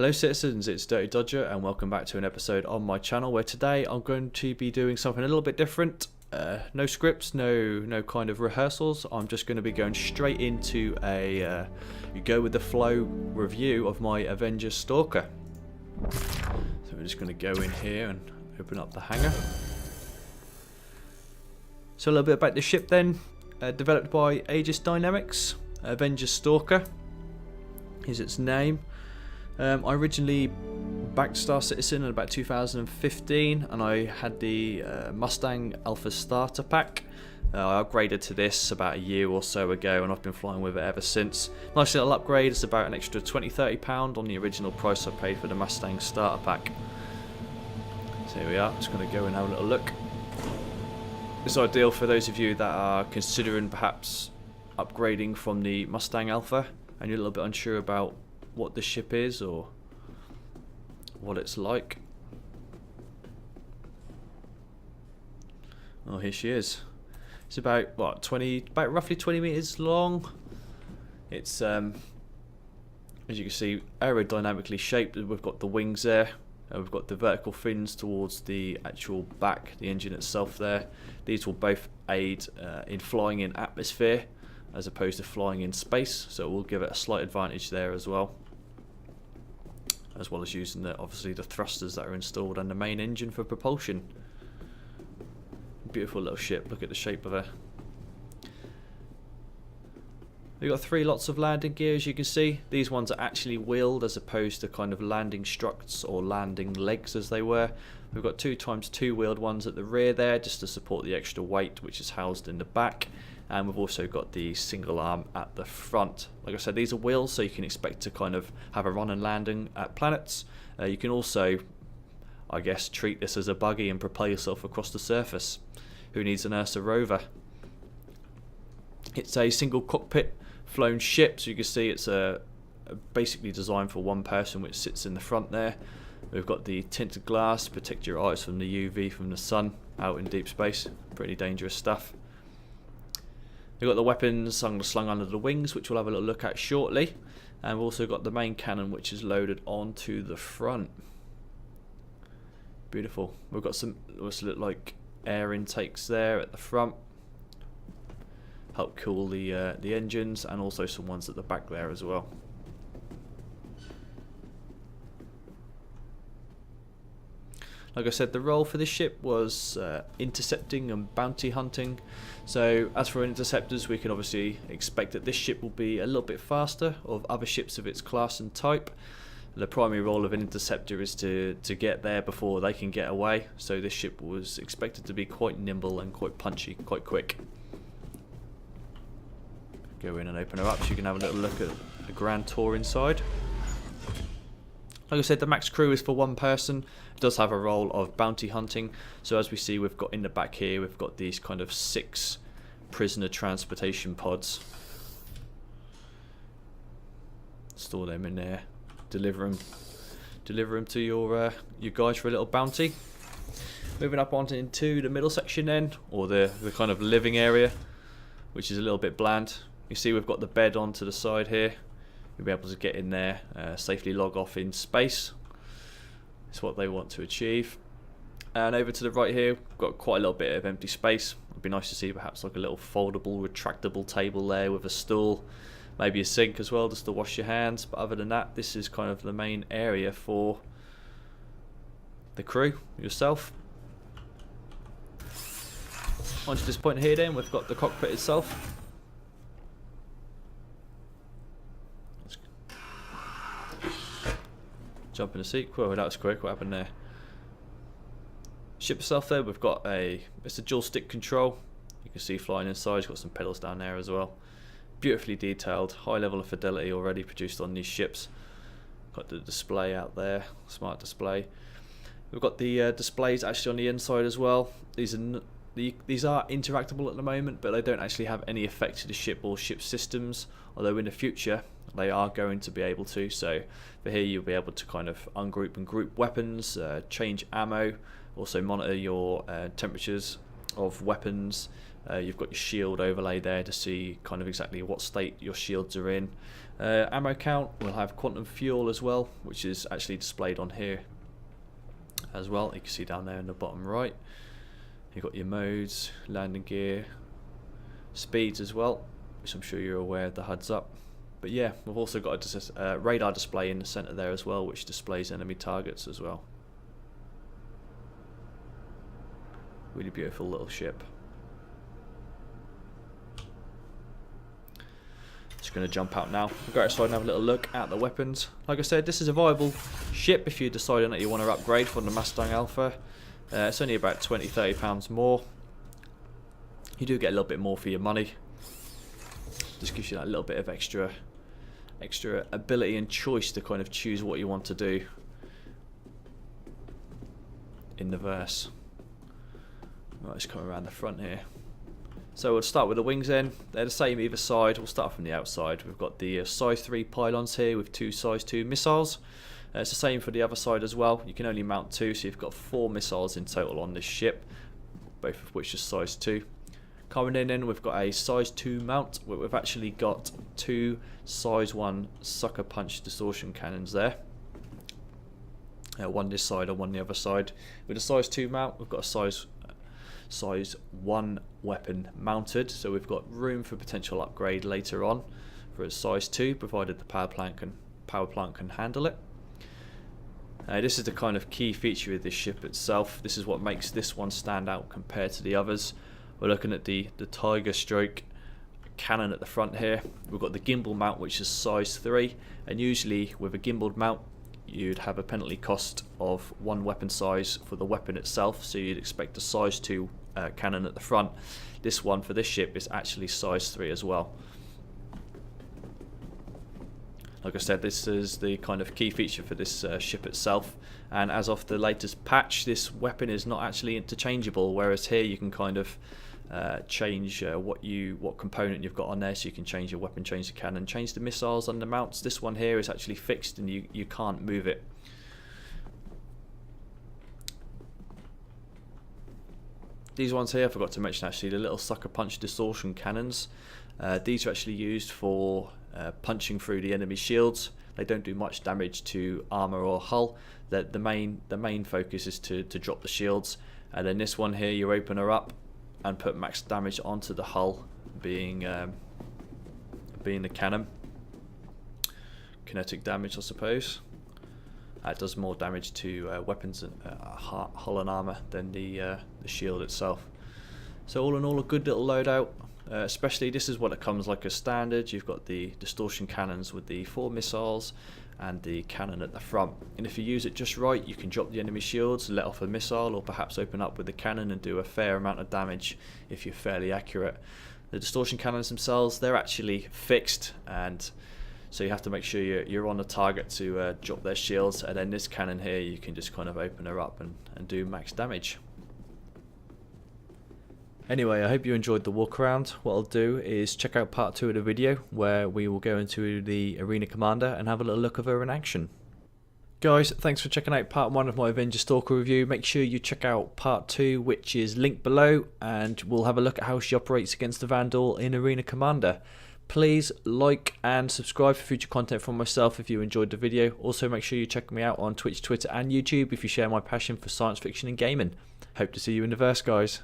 Hello citizens, it's Dirty Dodger and welcome back to an episode on my channel where today I'm going to be doing something a little bit different. No scripts, no kind of rehearsals. I'm just going to be going straight into a you go with the flow review of my Avenger Stalker. So we're just going to go in here and open up the hangar. So a little bit about the ship then. Developed by Aegis Dynamics. Avenger Stalker is its name. I originally backed Star Citizen in about 2015 and I had the Mustang Alpha Starter Pack. I upgraded to this about a year or so ago and I've been flying with it ever since. Nice little upgrade, it's about an extra £20–30 on the original price I paid for the Mustang Starter Pack. So here we are, just going to go and have a little look. It's ideal for those of you that are considering perhaps upgrading from the Mustang Alpha and you're a little bit unsure about what the ship is or what it's like. Oh, here she is. It's about what, roughly 20 meters long. It's as you can see, aerodynamically shaped. We've got the wings there. We've got the vertical fins towards the actual back, the engine itself there. These will both aid in flying in atmosphere as opposed to flying in space, so it will give it a slight advantage there as well as using obviously the thrusters that are installed and the main engine for propulsion. Beautiful little ship, look at the shape of her. We've got 3 lots of landing gear, as you can see. These ones are actually wheeled as opposed to kind of landing struts or landing legs as they were. We've got 2x2 wheeled ones at the rear there just to support the extra weight which is housed in the back. And we've also got the single arm at the front. Like I said, these are wheels, so you can expect to kind of have a run and landing at planets. You can also, I guess, treat this as a buggy and propel yourself across the surface. Who needs an Ursa rover? It's a single cockpit flown ship, so you can see it's basically designed for one person, which sits in the front there. We've got the tinted glass, protect your eyes from the UV from the sun out in deep space. Pretty dangerous stuff. We've got the weapons slung under the wings, which we'll have a little look at shortly. And we've also got the main cannon, which is loaded onto the front. Beautiful. We've got some, what's look like air intakes there at the front. Help cool the engines, and also some ones at the back there as well. Like I said, the role for this ship was intercepting and bounty hunting. So as for interceptors, we can obviously expect that this ship will be a little bit faster of other ships of its class and type. The primary role of an interceptor is to get there before they can get away. So this ship was expected to be quite nimble and quite punchy, quite quick. Go in and open her up so you can have a little look at a grand tour inside. Like I said, the max crew is for one person. It does have a role of bounty hunting. So as we see, we've got in the back here, we've got these kind of 6 prisoner transportation pods. Store them in there. Deliver them to your guys for a little bounty. Moving up onto into the middle section then, or the kind of living area, which is a little bit bland. You see we've got the bed onto the side here. You'll be able to get in there, safely log off in space. It's what they want to achieve. And over to the right here, we've got quite a little bit of empty space. It'd be nice to see perhaps like a little foldable, retractable table there with a stool. Maybe a sink as well, just to wash your hands. But other than that, this is kind of the main area for the crew, yourself. Onto this point here then, we've got the cockpit itself. Jump in the seat. Whoa, that was quick. What happened there? Ship itself there, we've got it's a dual stick control. You can see flying inside, it's got some pedals down there as well. Beautifully detailed, high level of fidelity already produced on these ships. Got the display out there, smart display. We've got the displays actually on the inside as well. These are interactable at the moment, but they don't actually have any effect to the ship or ship systems, although in the future they are going to be able to. So for here you'll be able to kind of ungroup and group weapons, change ammo, also monitor your temperatures of weapons. You've got your shield overlay there to see kind of exactly what state your shields are in. Ammo count, we'll have quantum fuel as well, which is actually displayed on here as well. You can see down there in the bottom right. You've got your modes, landing gear, speeds as well, which I'm sure you're aware of the HUD's up. But yeah, we've also got a radar display in the center there as well, which displays enemy targets as well. Really beautiful little ship. Just going to jump out now. We'll go outside and have a little look at the weapons. Like I said, this is a viable ship if you're deciding that you want to upgrade from the Mustang Alpha. It's only about £20–30 more. You do get a little bit more for your money. Just gives you that little bit of extra ability and choice to kind of choose what you want to do in the verse. Right, let's come around the front here. So we'll start with the wings then. They're the same either side. We'll start from the outside. We've got the size 3 pylons here with 2 size 2 missiles. It's the same for the other side as well. You can only mount 2, so you've got 4 missiles in total on this ship, both of which are size 2. Coming in then, we've got a size 2 mount, where we've actually got 2 size 1 sucker punch distortion cannons there. One this side and one the other side. With a size 2 mount, we've got a size 1 weapon mounted, so we've got room for potential upgrade later on for a size 2, provided the power plant can handle it. This is the kind of key feature of this ship itself. This is what makes this one stand out compared to the others. We're looking at the Tiger Stroke cannon at the front here. We've got the gimbal mount, which is size 3, and usually with a gimbaled mount you'd have a penalty cost of 1 weapon size for the weapon itself, so you'd expect a size 2 cannon at the front. This one for this ship is actually size 3 as well. Like I said, this is the kind of key feature for this ship itself, and as of the latest patch, this weapon is not actually interchangeable, whereas here you can kind of change what component you've got on there, so you can change your weapon, change the cannon, change the missiles and the mounts. This one here is actually fixed and you can't move it. These ones here, I forgot to mention actually, the little sucker punch distortion cannons. These are actually used for punching through the enemy shields. They don't do much damage to armor or hull. The main focus is to drop the shields. And then this one here, you open her up and put max damage onto the hull, being the cannon. Kinetic damage, I suppose. It does more damage to weapons and hull and armor than the shield itself. So all in all, a good little loadout. Especially this is what it comes like as standard. You've got the distortion cannons with the 4 missiles and the cannon at the front, and if you use it just right, you can drop the enemy shields, let off a missile, or perhaps open up with the cannon and do a fair amount of damage if you're fairly accurate. The distortion cannons themselves, they're actually fixed, and so you have to make sure you're on the target to drop their shields. And then this cannon here, you can just kind of open her up and do max damage. Anyway, I hope you enjoyed the walk around. What I'll do is check out part 2 of the video, where we will go into the Arena Commander and have a little look of her in action. Guys, thanks for checking out part 1 of my Avenger Stalker review. Make sure you check out part 2, which is linked below, and we'll have a look at how she operates against the Vandal in Arena Commander. Please like and subscribe for future content from myself if you enjoyed the video. Also, make sure you check me out on Twitch, Twitter and YouTube if you share my passion for science fiction and gaming. Hope to see you in the verse, guys.